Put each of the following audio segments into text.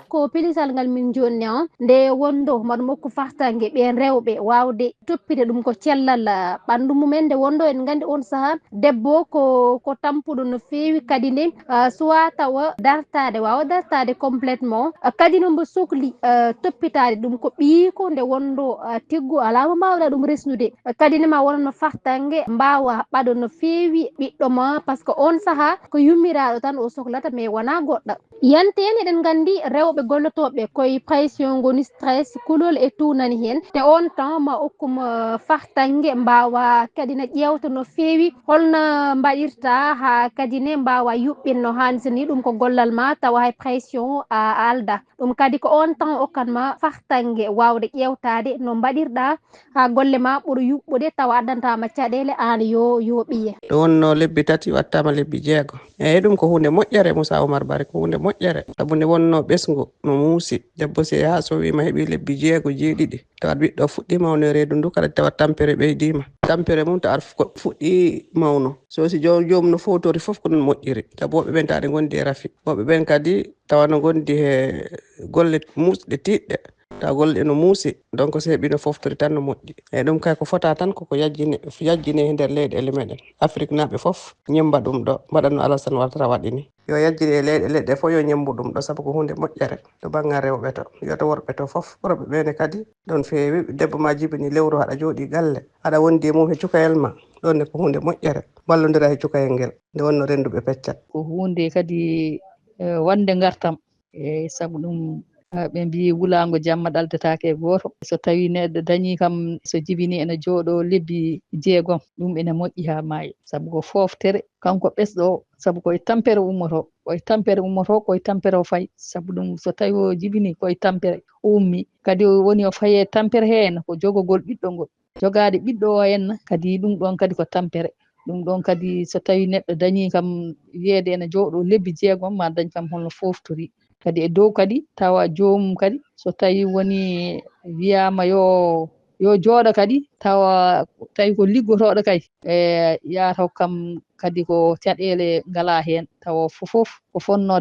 ko pilisal ngal min jonni on nde wondo maɗum hokku fartangue ɓen rewɓe wawde toppide ɗum ko cellal ɓandu mumen nde wondo en gandi on saaha debbo ko tampuɗo no fewi kadi nde soit tawa dartade wawa dartade complètement kadi no mbo sohli toppitade ɗum ko ɓiiko nde wondo tiggo alama mbawɗa ɗum resnude kadi ne ma wonno fartangue mbawa haɓɓade no fewi ɓiɗɗo ma par ce que on saaha ko yummiraɗo tan o sohlata mais wona goɗɗo yanten eɗen gandi rewɓe gollotoɓe koye pression goni stress kulol e tout nani hen te on temps ma hokkuma fartangue mbawa kadi ne ƴewta no fewi holno mbaɗirta ha kadi ne mbawa yuɓɓin no hannirta ni ɗum ko gollal ma tawa hay pression a alda ɗum kadi ko on temps hokkanma fartangue wawde ƴewtade no mbaɗirɗa ha golle ma ɓuura yuɓɓude tawa addantama caɗele an yo ɓiye ɗum wonno lebbi tati wattama lebbi jeego eyyi ɗum ko hunde moƴƴere Moussa Oumar Bare ko hunde moƴƴere saabu nde wonno ɓesgu no muusi debbo si yaha so wima heeɓi lebbi jeego jeeɗiɗi tawat ɓiɗɗo fuɗɗi mawno e reedu ndu kadi tawat tampere ɓeydima tampere mum tawat fuɗɗi mawno so si jomum no fowtori foof ko ɗum moƴƴiri saabu woɓɓe ɓen tawa gondi e rafi woɓɓe ɓen kadi tawa no gondi e golle musɗe tiɗɗe tawa golle ɗe no muusi donc so heeɓi no foftori tan no moƴƴi eyyi ɗum kay ko fota tan koko yajjine e nder leyɗele meɗen Afrique naaɓe foof ñemba ɗum ɗo mbaɗa no Alassane Ouattara waɗi ni yo yajjine e leɗɗe fof yo ñembu ɗum ɗo saabu ko hunde moƴƴere to banggal rewɓe to yoto worɓe to foof worɓe ɓene kadi ɗon feewi debbo ma jibini lewru haɗa jooɗi galle aɗa wondi e mum he cukayel ma ɗonne ko hunde moƴƴere ballodira he cukayel ngel nde wonno renduɓe peccat ko hunde kadi wonde gartam e saabu ɗum ɓe mbi wulago jamma ɗaldatake e goto so tawi neɗɗo dañi kam so jibini ene jooɗo lebbi jeegom ɗum ene moƴƴi ha maayi saabu ko foftere kanko ɓesɗo o saabu koye tampere ummoto koye tampere o fayi saabu ɗum so tawi o jibini koye tampere o ummi kadi woni o faye tampere he henna ko jogogol ɓiɗɗo ngol jogade ɓiɗɗo o henna kadi ɗum ɗon kadi ko tampere ɗum ɗon kadi so tawi neɗɗo dañi kam wiyede ene jooɗo lebbi jeegom ma dañ kam holno foftori kadi e dow kadi tawa joomum kadi so tawi woni wiyama yo jooɗo kadi tawi ko liggotoɗo kay yataw kam kadi ko caɗele ngala hen tawa fofof ko fonno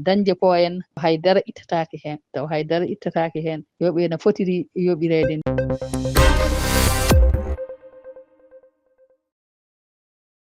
dañde ko en haydara ittatake hen taw haydara ittatake hen yoɓe no fotiri yoɓirede ni